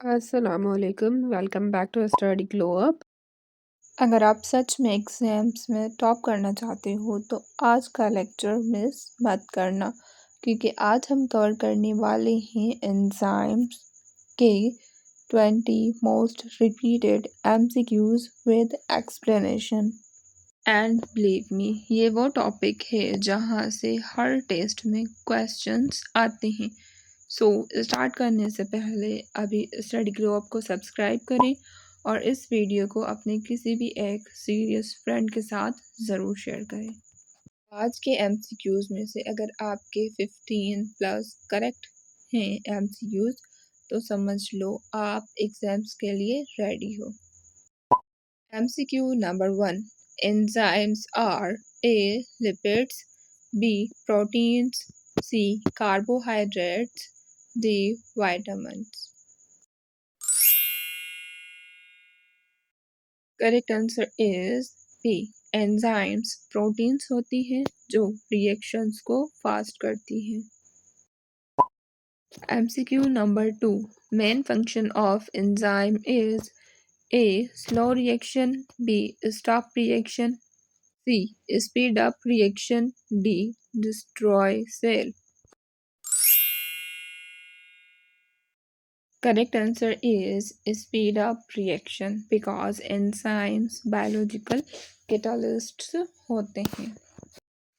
Assalamualaikum. Welcome back to Study Glow Up. अगर आप सच में एग्ज़ाम्स में टॉप करना चाहते हो तो आज का लेक्चर मिस मत करना क्योंकि आज हम कवर करने वाले हैं एंजाइम्स के 20 most repeated MCQs with explanation. And believe me, ये वो टॉपिक है जहाँ से हर टेस्ट में क्वेश्चंस आते हैं। सो स्टार्ट करने से पहले अभी स्टडी ग्लो अप को सब्सक्राइब करें और इस वीडियो को अपने किसी भी एक सीरियस फ्रेंड के साथ ज़रूर शेयर करें। आज के एमसीक्यूज में से अगर आपके 15 प्लस करेक्ट हैं एमसीक्यूज तो समझ लो आप एग्जाम्स के लिए रेडी हो। MCQ number 1. Enzymes are A. Lipids, B. Proteins, C. Carbohydrates, D. Vitamins. Correct answer is B. Enzymes proteins होती हैं जो reactions को fast करती हैं। MCQ number 2. Main function of enzyme is A. Slow reaction, B. Stop reaction, C. Speed up reaction, D. Destroy cell. Correct answer is speed up reaction because enzymes biological catalysts होते हैं।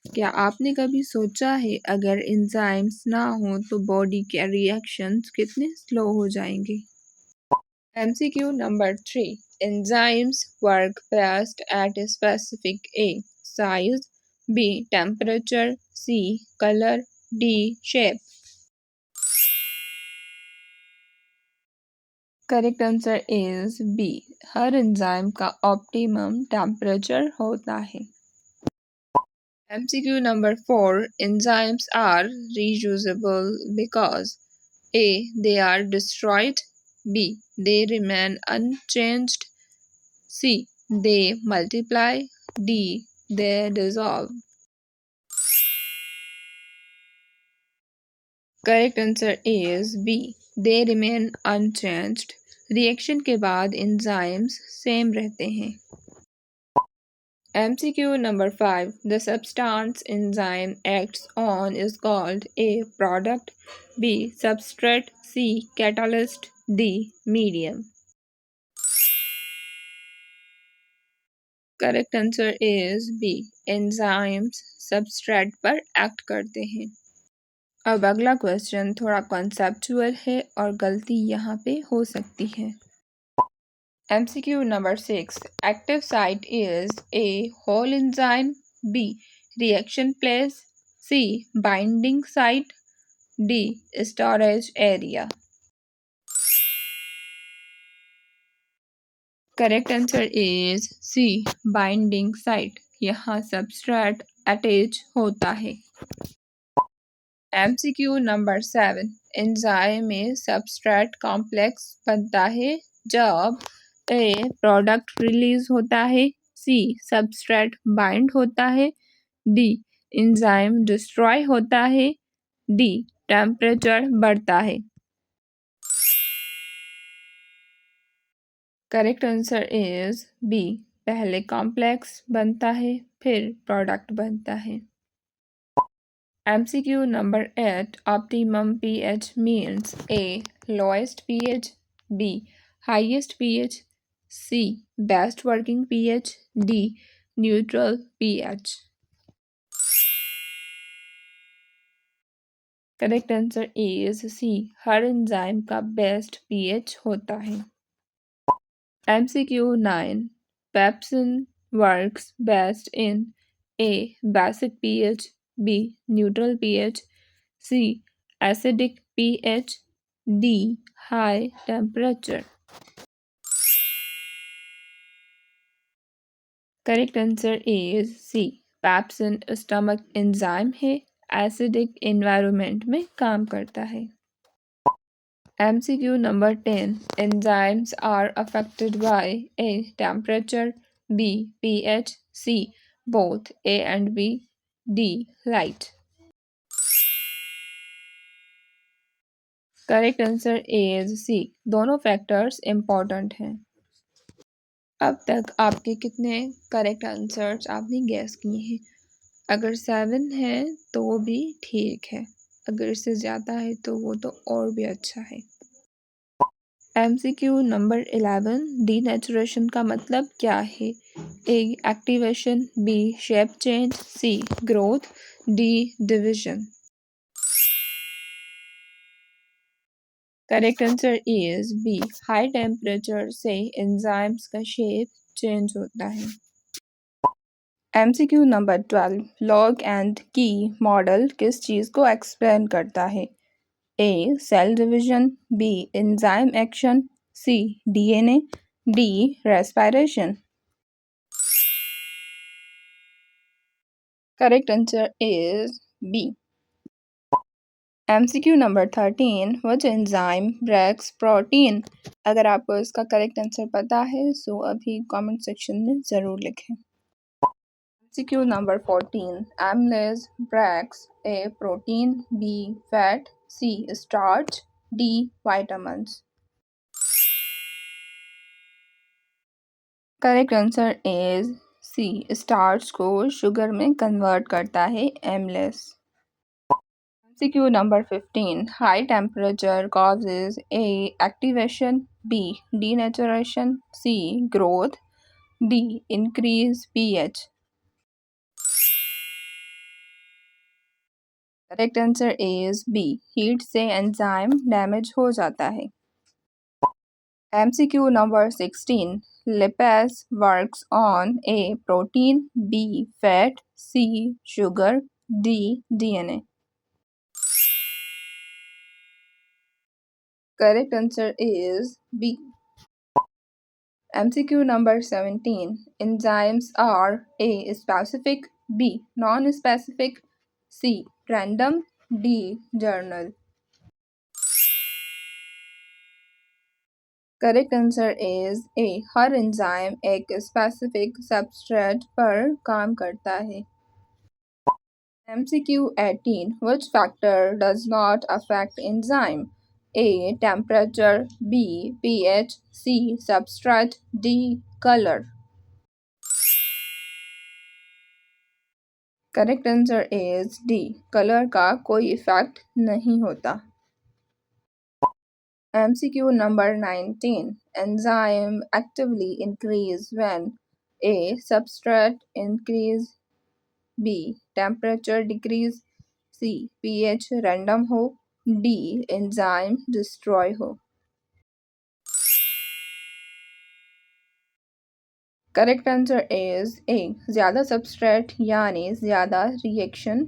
क्या आपने कभी सोचा है अगर एंजाइम्स ना हो तो बॉडी के रिएक्शंस कितने स्लो हो जाएंगे? MCQ number 3. Enzymes work best at a specific A. Size, B. Temperature, C. Color, D. Shape. Correct answer is B. हर एंजाइम का ऑप्टिमम टेम्परेचर होता है। MCQ number 4. Enzymes are reusable because A. They are destroyed, B. They remain unchanged, C. They multiply, D. They dissolve. Correct answer is B. They remain unchanged. Reaction के बाद enzymes same रहते हैं। MCQ number 5. The substance enzyme acts on is called A. Product, B. Substrate, C. Catalyst, D. Medium. Correct answer is B. Enzymes substrate पर act करते हैं। अब अगला question थोड़ा कॉन्सेप्चुअल है और गलती यहाँ पे हो सकती है। MCQ number 6. Active site is A. Whole enzyme, B. Reaction place, C. Binding site, D. Storage area. Correct answer is C. Binding site. यहाँ सबस्ट्रेट अटैच होता है। MCQ number 7. एंजाइम में सबस्ट्रेट कॉम्प्लेक्स बनता है जब ए. प्रोडक्ट रिलीज होता है, सी. Substrate bind होता है, डी. एंजाइम डिस्ट्रॉय होता है, डी. टेम्परेचर बढ़ता है। Correct answer is B. पहले कॉम्प्लेक्स बनता है फिर प्रोडक्ट बनता है। MCQ number 8. Optimum pH means A. Lowest pH, B. Highest pH, C. Best working pH, D. Neutral pH. Correct answer is C. हर एंजाइम का बेस्ट pH होता है। MCQ 9. Pepsin works best in A. Basic pH, B. Neutral pH, C. Acidic pH, D. High temperature. Correct answer is C. Pepsin stomach enzyme है, acidic environment में काम करता है। MCQ number 10. Enzymes are affected by A. Temperature, B. pH, C. Both A and B, D. Light. Correct answer is C, दोनों factors important हैं। अब तक आपके कितने करेक्ट आंसर्स आपने गैस किए हैं? अगर 7 है तो भी ठीक है, अगर इससे ज़्यादा है तो वो तो और भी अच्छा है। MCQ नंबर 11, डीनेचुरेशन का मतलब क्या है? A activation, B shape change, C growth, D division. Correct answer is B, high temperature से एंजाइम्स का शेप चेंज होता है। MCQ number 12, lock and key model किस चीज़ को एक्सप्लेन करता है? A cell division, B enzyme action, C DNA, D respiration. Correct answer is B. MCQ number 13, which enzyme breaks protein? अगर आपको इसका करेक्ट आंसर पता है सो अभी कमेंट सेक्शन में ज़रूर लिखें। MCQ number 14, amylase breaks A protein, B fat, C starch, D vitamins. Correct answer is C, starch को शुगर में कन्वर्ट करता है amylase. MCQ number 15, high temperature causes A activation, B denaturation, C growth, D increase pH. Correct answer is B, heat से enzyme damage हो जाता है। MCQ number 16, lipase works on A protein, B fat, C sugar, D DNA. Correct answer is B. MCQ number 17, enzymes are A specific, B non-specific, C random, D journal. Correct answer is A, her enzyme एक specific substrate पर काम करता है। MCQ 18, which factor does not affect enzyme? A temperature, B pH, C substrate, D color. Correct answer is D, colour का कोई effect नहीं होता। MCQ number 19, enzyme actively increase when A substrate increase, B temperature decrease, C pH random हो, D enzyme destroy हो। Correct answer is a, ज़्यादा substrate यानी ज़्यादा reaction.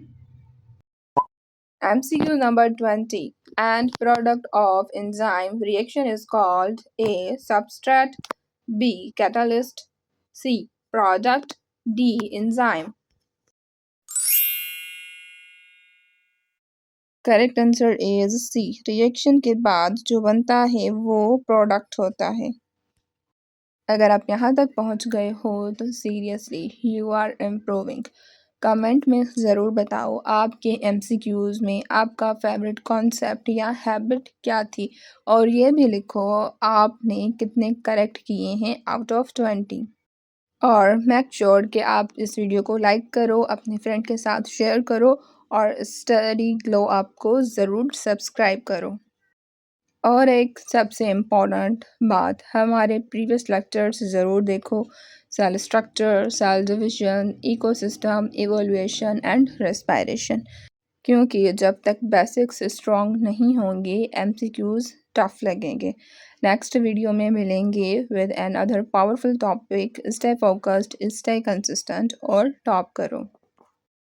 MCQ number 20, and product of enzyme reaction is called A substrate, B catalyst, C product, D enzyme. Correct answer is C, reaction के बाद जो बनता है वो प्रोडक्ट होता है। अगर आप यहाँ तक पहुँच गए हो तो seriously you are improving. Comment में ज़रूर बताओ आपके MCQs में आपका फेवरेट कॉन्सेप्ट या हैबिट क्या थी, और ये भी लिखो आपने कितने करेक्ट किए हैं आउट ऑफ 20। और मेक श्योर कि आप इस वीडियो को लाइक करो, अपने फ्रेंड के साथ शेयर करो, और स्टडी ग्लो अप को ज़रूर सब्सक्राइब करो। और एक सबसे इम्पॉर्टेंट बात, हमारे प्रीवियस लेक्चर्स ज़रूर देखो, cell structure, cell division, ecosystem, evolution and respiration, क्योंकि जब तक बेसिक्स स्ट्रॉन्ग नहीं होंगे MCQs टफ लगेंगे। नेक्स्ट वीडियो में मिलेंगे with another powerful topic. Stay focused, stay consistent और टॉप करो।